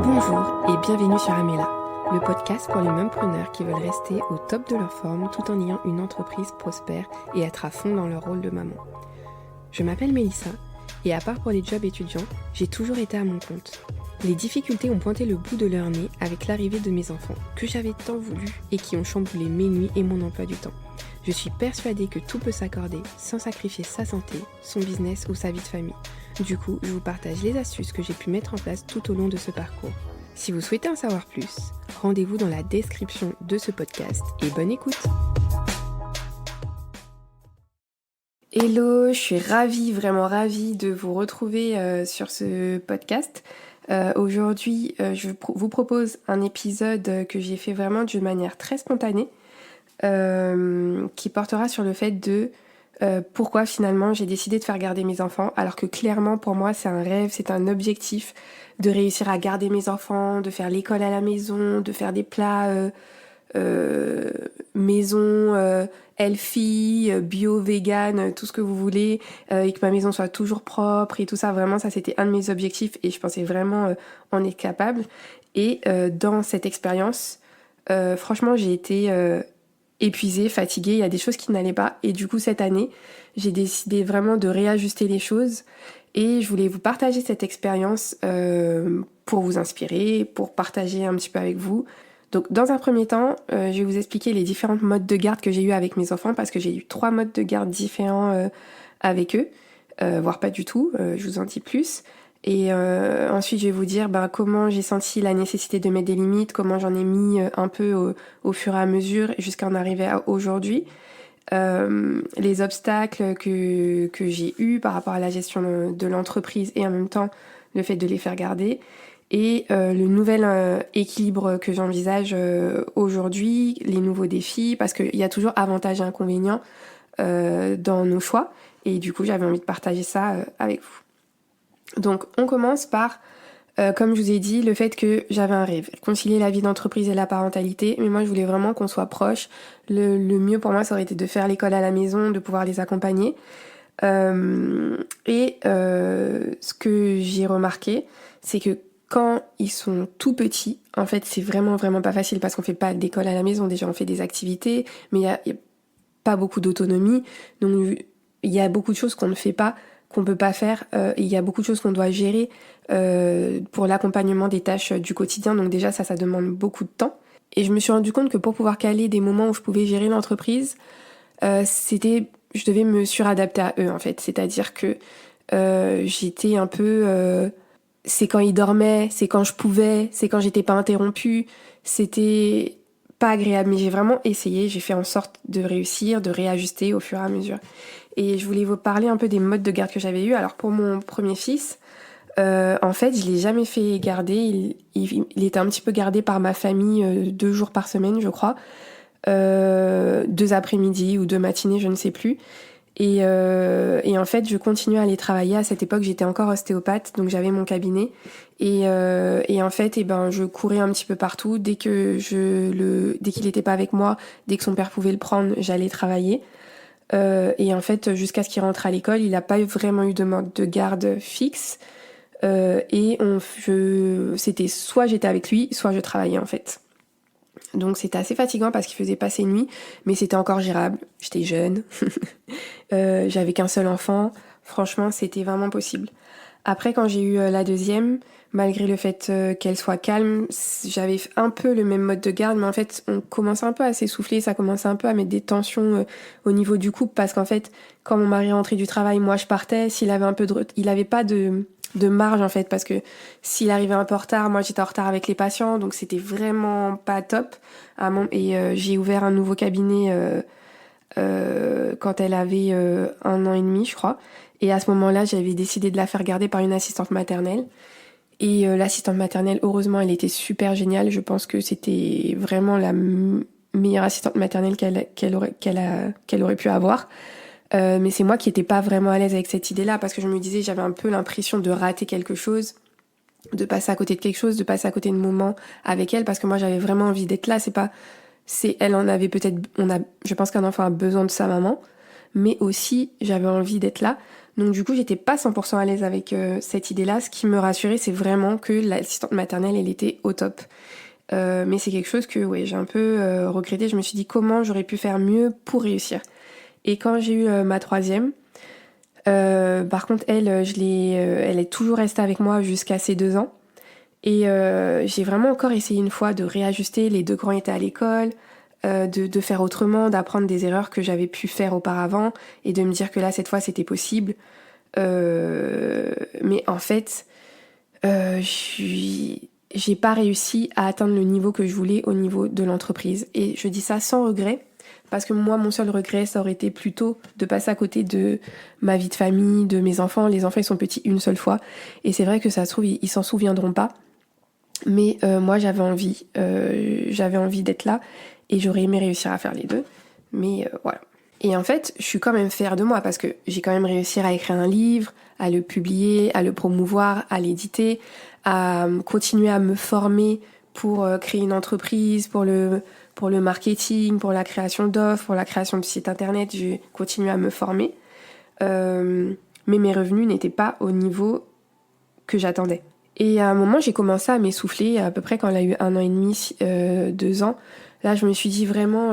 Bonjour et bienvenue sur Amela, le podcast pour les mompreneurs qui veulent rester au top de leur forme tout en ayant une entreprise prospère et être à fond dans leur rôle de maman. Je m'appelle Mélissa et à part pour les jobs étudiants, j'ai toujours été à mon compte. Les difficultés ont pointé le bout de leur nez avec l'arrivée de mes enfants, que j'avais tant voulu et qui ont chamboulé mes nuits et mon emploi du temps. Je suis persuadée que tout peut s'accorder sans sacrifier sa santé, son business ou sa vie de famille. Du coup, je vous partage les astuces que j'ai pu mettre en place tout au long de ce parcours. Si vous souhaitez en savoir plus, rendez-vous dans la description de ce podcast et bonne écoute. Hello, je suis vraiment ravie de vous retrouver sur ce podcast. Aujourd'hui, je vous propose un épisode que j'ai fait vraiment d'une manière très spontanée, qui portera sur le fait de pourquoi finalement j'ai décidé de faire garder mes enfants, alors que clairement pour moi c'est un rêve, c'est un objectif de réussir à garder mes enfants, de faire l'école à la maison, de faire des plats maison, healthy, bio, vegan, tout ce que vous voulez, et que ma maison soit toujours propre et tout ça. Vraiment, ça c'était un de mes objectifs et je pensais vraiment en être capable. Et dans cette expérience, franchement j'ai été épuisée, fatiguée, il y a des choses qui n'allaient pas. Et du coup, cette année, j'ai décidé vraiment de réajuster les choses. Et je voulais vous partager cette expérience pour vous inspirer, pour partager un petit peu avec vous. Donc, dans un premier temps, je vais vous expliquer les différents modes de garde que j'ai eu avec mes enfants, parce que j'ai eu 3 modes de garde différents avec eux, voire pas du tout, je vous en dis plus. Et ensuite, je vais vous dire comment j'ai senti la nécessité de mettre des limites, comment j'en ai mis un peu au fur et à mesure jusqu'à en arriver à aujourd'hui. Les obstacles que j'ai eus par rapport à la gestion de l'entreprise et en même temps le fait de les faire garder. Et le nouvel équilibre que j'envisage aujourd'hui, les nouveaux défis, parce qu'il y a toujours avantages et inconvénients dans nos choix. Et du coup, j'avais envie de partager ça avec vous. Donc on commence par, comme je vous ai dit, le fait que j'avais un rêve, concilier la vie d'entreprise et la parentalité, mais moi je voulais vraiment qu'on soit proches. Le mieux pour moi ça aurait été de faire l'école à la maison, de pouvoir les accompagner. Ce que j'ai remarqué, c'est que quand ils sont tout petits, en fait c'est vraiment pas facile parce qu'on fait pas d'école à la maison, déjà on fait des activités, mais il y a pas beaucoup d'autonomie, donc il y a beaucoup de choses qu'on ne fait pas, qu'on peut pas faire, et il y a beaucoup de choses qu'on doit gérer pour l'accompagnement des tâches du quotidien, donc déjà ça demande beaucoup de temps. Et je me suis rendu compte que pour pouvoir caler des moments où je pouvais gérer l'entreprise, je devais me suradapter à eux en fait, c'est-à-dire que j'étais un peu... c'est quand ils dormaient, c'est quand je pouvais, c'est quand j'étais pas interrompue, c'était pas agréable, mais j'ai vraiment essayé, j'ai fait en sorte de réussir, de réajuster au fur et à mesure. Et je voulais vous parler un peu des modes de garde que j'avais eu. Alors pour mon premier fils, en fait, je l'ai jamais fait garder. Il était un petit peu gardé par ma famille 2 jours par semaine, je crois. 2 après-midi ou 2 matinées, je ne sais plus. Et en fait, je continuais à aller travailler. À cette époque, j'étais encore ostéopathe, donc j'avais mon cabinet. Et en fait, je courais un petit peu partout. Dès qu'il était pas avec moi, dès que son père pouvait le prendre, j'allais travailler. Et en fait, jusqu'à ce qu'il rentre à l'école, il n'a pas vraiment eu de mode de garde fixe. C'était soit j'étais avec lui, soit je travaillais en fait. Donc c'était assez fatigant parce qu'il faisait pas ses nuits, mais c'était encore gérable. J'étais jeune, j'avais qu'un seul enfant. Franchement, c'était vraiment possible. Après, quand j'ai eu la deuxième, malgré le fait qu'elle soit calme, j'avais un peu le même mode de garde, mais en fait, on commençait un peu à s'essouffler, ça commençait un peu à mettre des tensions au niveau du couple, parce qu'en fait, quand mon mari rentrait du travail, moi je partais, s'il avait il avait pas de marge en fait, parce que s'il arrivait un peu en retard, moi j'étais en retard avec les patients, donc c'était vraiment pas top. J'ai ouvert un nouveau cabinet quand elle avait 1 an et demi, je crois. Et à ce moment-là, j'avais décidé de la faire garder par une assistante maternelle. Et l'assistante maternelle, heureusement, elle était super géniale. Je pense que c'était vraiment la meilleure assistante maternelle qu'elle aurait pu avoir. Mais c'est moi qui n'étais pas vraiment à l'aise avec cette idée-là parce que je me disais, j'avais un peu l'impression de rater quelque chose, de passer à côté de quelque chose, de passer à côté de moments avec elle parce que moi, j'avais vraiment envie d'être là. Elle en avait peut-être... Je pense qu'un enfant a besoin de sa maman, mais aussi, j'avais envie d'être là. Donc du coup, j'étais pas 100% à l'aise avec cette idée-là. Ce qui me rassurait, c'est vraiment que l'assistante maternelle, elle était au top. Mais c'est quelque chose que j'ai un peu regretté. Je me suis dit comment j'aurais pu faire mieux pour réussir. Et quand j'ai eu ma troisième, par contre, elle est toujours restée avec moi jusqu'à ses 2 ans. Et j'ai vraiment encore essayé une fois de réajuster. Les 2 grands étaient à l'école, de faire autrement, d'apprendre des erreurs que j'avais pu faire auparavant et de me dire que là, cette fois, c'était possible. Mais en fait, j'ai pas réussi à atteindre le niveau que je voulais au niveau de l'entreprise. Et je dis ça sans regret, parce que moi, mon seul regret, ça aurait été plutôt de passer à côté de ma vie de famille, de mes enfants. Les enfants, ils sont petits une seule fois. Et c'est vrai que ça se trouve, ils s'en souviendront pas. Mais moi, j'avais envie d'être là et j'aurais aimé réussir à faire les deux. Mais voilà. Et en fait, je suis quand même fière de moi parce que j'ai quand même réussi à écrire un livre, à le publier, à le promouvoir, à l'éditer, à continuer à me former pour créer une entreprise, pour le marketing, pour la création d'offres, pour la création de sites internet. J'ai continué à me former. Mais mes revenus n'étaient pas au niveau que j'attendais. Et à un moment, j'ai commencé à m'essouffler, à peu près quand elle a eu 1 an et demi, 2 ans. Là, je me suis dit vraiment,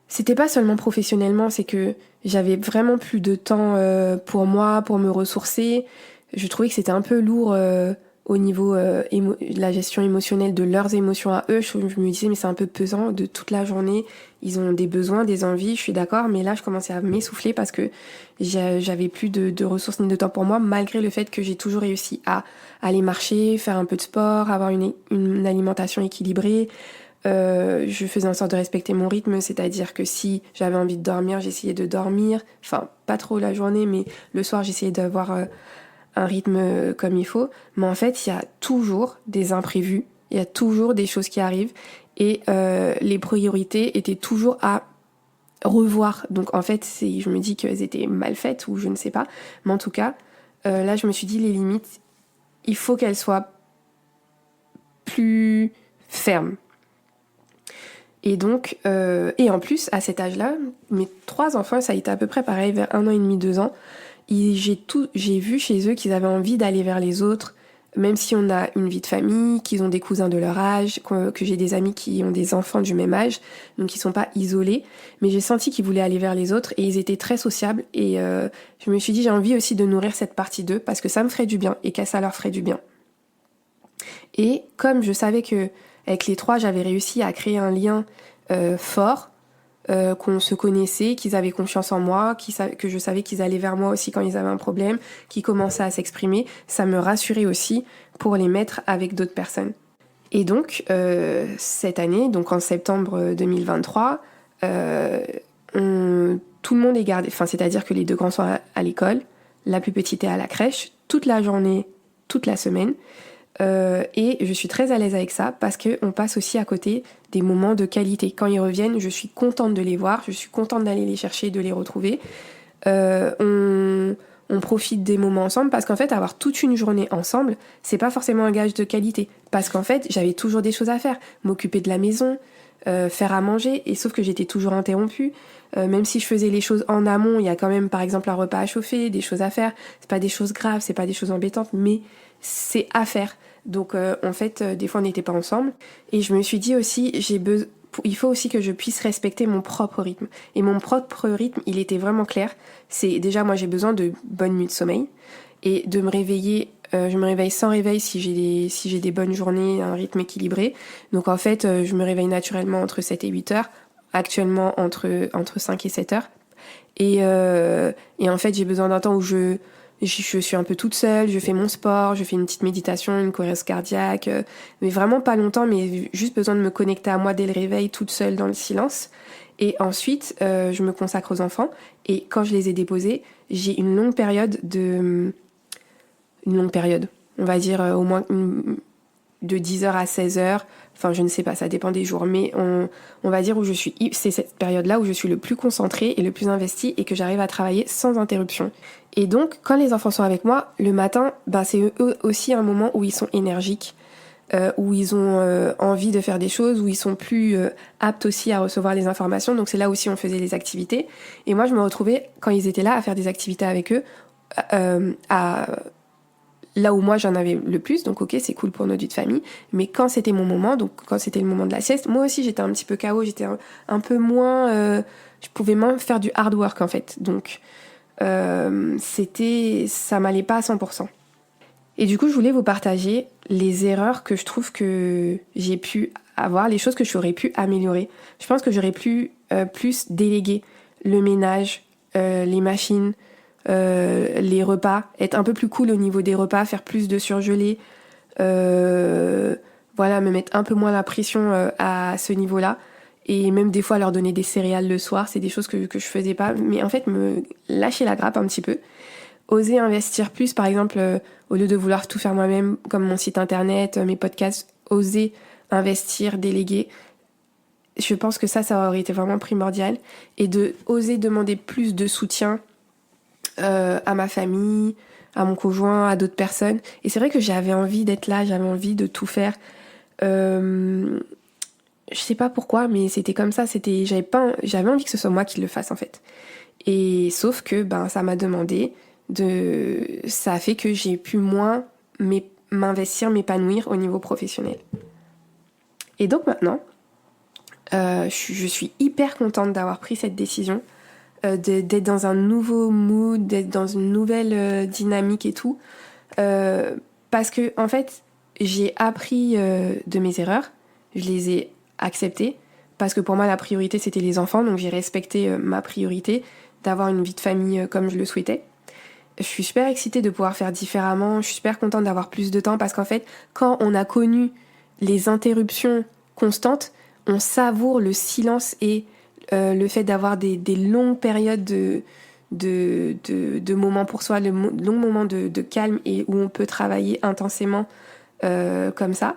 c'était pas seulement professionnellement, c'est que j'avais vraiment plus de temps pour moi, pour me ressourcer. Je trouvais que c'était un peu lourd au niveau de la gestion émotionnelle de leurs émotions à eux. Je me disais, mais c'est un peu pesant de toute la journée. Ils ont des besoins, des envies, je suis d'accord, mais là, je commençais à m'essouffler parce que j'avais plus de ressources ni de temps pour moi, malgré le fait que j'ai toujours réussi à aller marcher, faire un peu de sport, avoir une alimentation équilibrée. Je faisais en sorte de respecter mon rythme, c'est-à-dire que si j'avais envie de dormir, j'essayais de dormir. Enfin, pas trop la journée, mais le soir, j'essayais d'avoir un rythme comme il faut. Mais en fait, il y a toujours des imprévus, il y a toujours des choses qui arrivent. Et les priorités étaient toujours à revoir. Donc en fait, je me dis qu'elles étaient mal faites ou je ne sais pas. Mais en tout cas, là, je me suis dit, les limites, il faut qu'elles soient plus fermes. Et donc, et en plus, à cet âge-là, mes 3 enfants, ça a été à peu près pareil, vers 1 an et demi, 2 ans. J'ai vu chez eux qu'ils avaient envie d'aller vers les autres, même si on a une vie de famille, qu'ils ont des cousins de leur âge, que j'ai des amis qui ont des enfants du même âge, donc ils sont pas isolés. Mais j'ai senti qu'ils voulaient aller vers les autres et ils étaient très sociables. Et je me suis dit, j'ai envie aussi de nourrir cette partie d'eux parce que ça me ferait du bien et que ça leur ferait du bien. Et comme je savais que avec les 3, j'avais réussi à créer un lien fort, qu'on se connaissait, qu'ils avaient confiance en moi, que je savais qu'ils allaient vers moi aussi quand ils avaient un problème, qu'ils commençaient à s'exprimer. Ça me rassurait aussi pour les mettre avec d'autres personnes. Et donc, cette année, donc en septembre 2023, tout le monde est gardé. Enfin, c'est-à-dire que les 2 grands sont à l'école, la plus petite est à la crèche, toute la journée, toute la semaine. Et je suis très à l'aise avec ça parce qu'on passe aussi à côté des moments de qualité. Quand ils reviennent, je suis contente de les voir, je suis contente d'aller les chercher, de les retrouver. On profite des moments ensemble parce qu'en fait, avoir toute une journée ensemble, c'est pas forcément un gage de qualité. Parce qu'en fait, j'avais toujours des choses à faire. M'occuper de la maison, faire à manger, et sauf que j'étais toujours interrompue. Même si je faisais les choses en amont, il y a quand même par exemple un repas à chauffer, des choses à faire. C'est pas des choses graves, c'est pas des choses embêtantes, mais c'est à faire. Donc en fait, des fois on n'était pas ensemble. Et je me suis dit aussi, il faut aussi que je puisse respecter mon propre rythme. Et mon propre rythme, il était vraiment clair. C'est déjà, moi j'ai besoin de bonnes nuits de sommeil et de me réveiller. Je me réveille sans réveil si j'ai des bonnes journées, un rythme équilibré. Donc en fait, je me réveille naturellement entre 7 et 8 heures. Actuellement entre 5 et 7 heures. Et en fait, j'ai besoin d'un temps où je suis un peu toute seule, je fais mon sport, je fais une petite méditation, une cohérence cardiaque, mais vraiment pas longtemps, mais juste besoin de me connecter à moi dès le réveil, toute seule dans le silence. Et ensuite, je me consacre aux enfants. Et quand je les ai déposés, j'ai une longue période, on va dire au moins de 10h à 16h, enfin je ne sais pas, ça dépend des jours, mais on va dire où c'est cette période-là où je suis le plus concentrée et le plus investie et que j'arrive à travailler sans interruption. Et donc, quand les enfants sont avec moi, le matin, c'est eux aussi un moment où ils sont énergiques, où ils ont envie de faire des choses, où ils sont plus aptes aussi à recevoir les informations. Donc c'est là aussi on faisait les activités. Et moi, je me retrouvais, quand ils étaient là, à faire des activités avec eux, à là où moi j'en avais le plus, donc ok, c'est cool pour notre vie de famille, mais quand c'était mon moment, donc quand c'était le moment de la sieste, moi aussi j'étais un petit peu KO, j'étais un peu moins, je pouvais moins faire du hard work en fait, donc ça m'allait pas à 100%. Et du coup, je voulais vous partager les erreurs que je trouve que j'ai pu avoir, les choses que j'aurais pu améliorer. Je pense que j'aurais pu plus déléguer le ménage, les machines, les repas, être un peu plus cool au niveau des repas, faire plus de surgelés, voilà, me mettre un peu moins la pression à ce niveau-là. Et même des fois leur donner des céréales le soir, c'est des choses que je faisais pas. Mais en fait, me lâcher la grappe un petit peu. Oser investir plus, par exemple, au lieu de vouloir tout faire moi-même, comme mon site internet, mes podcasts, oser investir, déléguer. Je pense que ça aurait été vraiment primordial. Et de oser demander plus de soutien à ma famille, à mon conjoint, à d'autres personnes. Et c'est vrai que j'avais envie d'être là, j'avais envie de tout faire. Je sais pas pourquoi, mais c'était comme ça. J'avais envie que ce soit moi qui le fasse en fait. Et sauf que ça m'a demandé ça a fait que j'ai pu moins m'investir, m'épanouir au niveau professionnel. Et donc maintenant, je suis hyper contente d'avoir pris cette décision, d'être dans un nouveau mood, d'être dans une nouvelle dynamique et tout, parce que en fait, j'ai appris de mes erreurs, je les ai acceptées, parce que pour moi la priorité c'était les enfants, donc j'ai respecté ma priorité d'avoir une vie de famille comme je le souhaitais. Je suis super excitée de pouvoir faire différemment, je suis super contente d'avoir plus de temps parce qu'en fait, quand on a connu les interruptions constantes, on savoure le silence et le fait d'avoir des longues périodes de moments pour soi, de longs moments de calme et où on peut travailler intensément comme ça.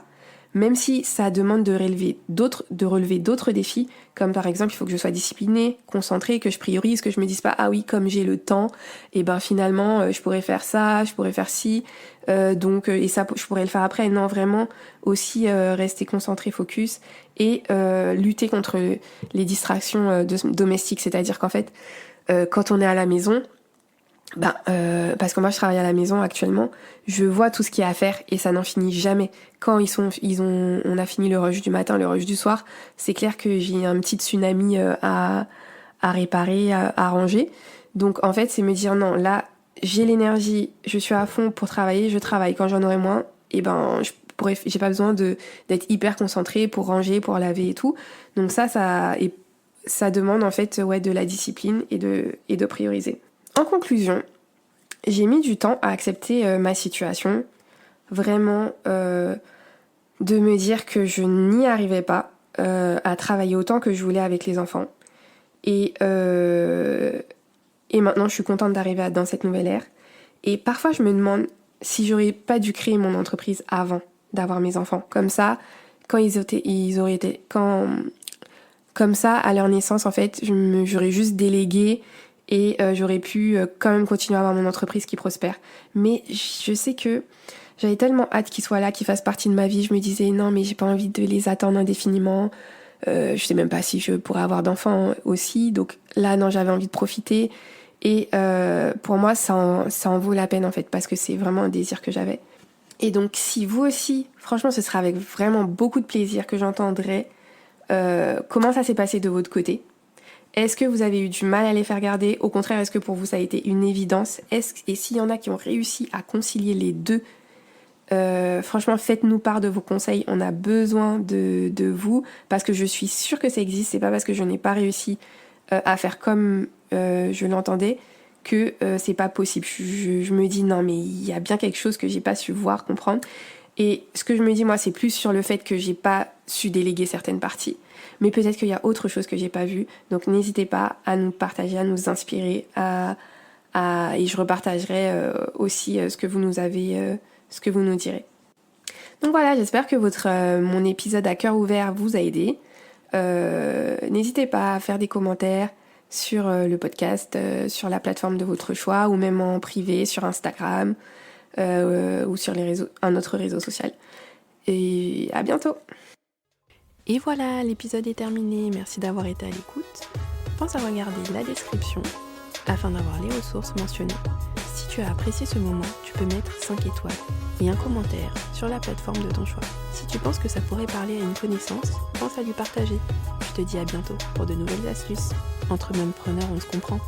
Même si ça demande de relever d'autres défis, comme par exemple il faut que je sois disciplinée, concentrée, que je priorise, que je me dise pas ah oui comme j'ai le temps, et finalement je pourrais faire ça, je pourrais faire ci, et ça je pourrais le faire après. Non, vraiment aussi rester concentré, focus et lutter contre les distractions domestiques, c'est-à-dire qu'en fait quand on est à la maison, parce que moi je travaille à la maison actuellement, je vois tout ce qu'il y a à faire et ça n'en finit jamais. Quand on a fini le rush du matin, le rush du soir, c'est clair que j'ai un petit tsunami à réparer, à ranger. Donc en fait c'est me dire non, là j'ai l'énergie, je suis à fond pour travailler, je travaille. Quand j'en aurai moins, j'ai pas besoin d'être hyper concentrée pour ranger, pour laver et tout. Donc ça demande en fait de la discipline et de prioriser. En conclusion, j'ai mis du temps à accepter ma situation, vraiment de me dire que je n'y arrivais pas à travailler autant que je voulais avec les enfants. Et maintenant, je suis contente d'arriver dans cette nouvelle ère. Et parfois, je me demande si j'aurais pas dû créer mon entreprise avant d'avoir mes enfants. Comme ça, comme ça, à leur naissance, en fait, j'aurais juste délégué et j'aurais pu quand même continuer à avoir mon entreprise qui prospère. Mais je sais que j'avais tellement hâte qu'ils soient là, qu'ils fassent partie de ma vie. Je me disais non mais j'ai pas envie de les attendre indéfiniment. Je sais même pas si je pourrais avoir d'enfants aussi. Donc là non, j'avais envie de profiter. Et pour moi ça en vaut la peine en fait, parce que c'est vraiment un désir que j'avais. Et donc si vous aussi, franchement ce sera avec vraiment beaucoup de plaisir que j'entendrai comment ça s'est passé de votre côté. Est-ce que vous avez eu du mal à les faire garder? Au contraire, est-ce que pour vous ça a été une évidence? Et s'il y en a qui ont réussi à concilier les deux, franchement faites-nous part de vos conseils. On a besoin de vous, parce que je suis sûre que ça existe. C'est pas parce que je n'ai pas réussi à faire comme je l'entendais que c'est pas possible. Je me dis non mais il y a bien quelque chose que j'ai pas su voir, comprendre. Et ce que je me dis moi, c'est plus sur le fait que j'ai pas su déléguer certaines parties. Mais peut-être qu'il y a autre chose que j'ai pas vu. Donc n'hésitez pas à nous partager, à nous inspirer, et je repartagerai aussi ce que vous nous direz. Donc voilà, j'espère que mon épisode à cœur ouvert vous a aidé. N'hésitez pas à faire des commentaires sur le podcast, sur la plateforme de votre choix, ou même en privé sur Instagram ou sur un autre réseau social. Et à bientôt. Et voilà, l'épisode est terminé. Merci d'avoir été à l'écoute. Pense à regarder la description afin d'avoir les ressources mentionnées. Si tu as apprécié ce moment, tu peux mettre 5 étoiles et un commentaire sur la plateforme de ton choix. Si tu penses que ça pourrait parler à une connaissance, pense à lui partager. Je te dis à bientôt pour de nouvelles astuces. Entre mêmes preneurs, on se comprend.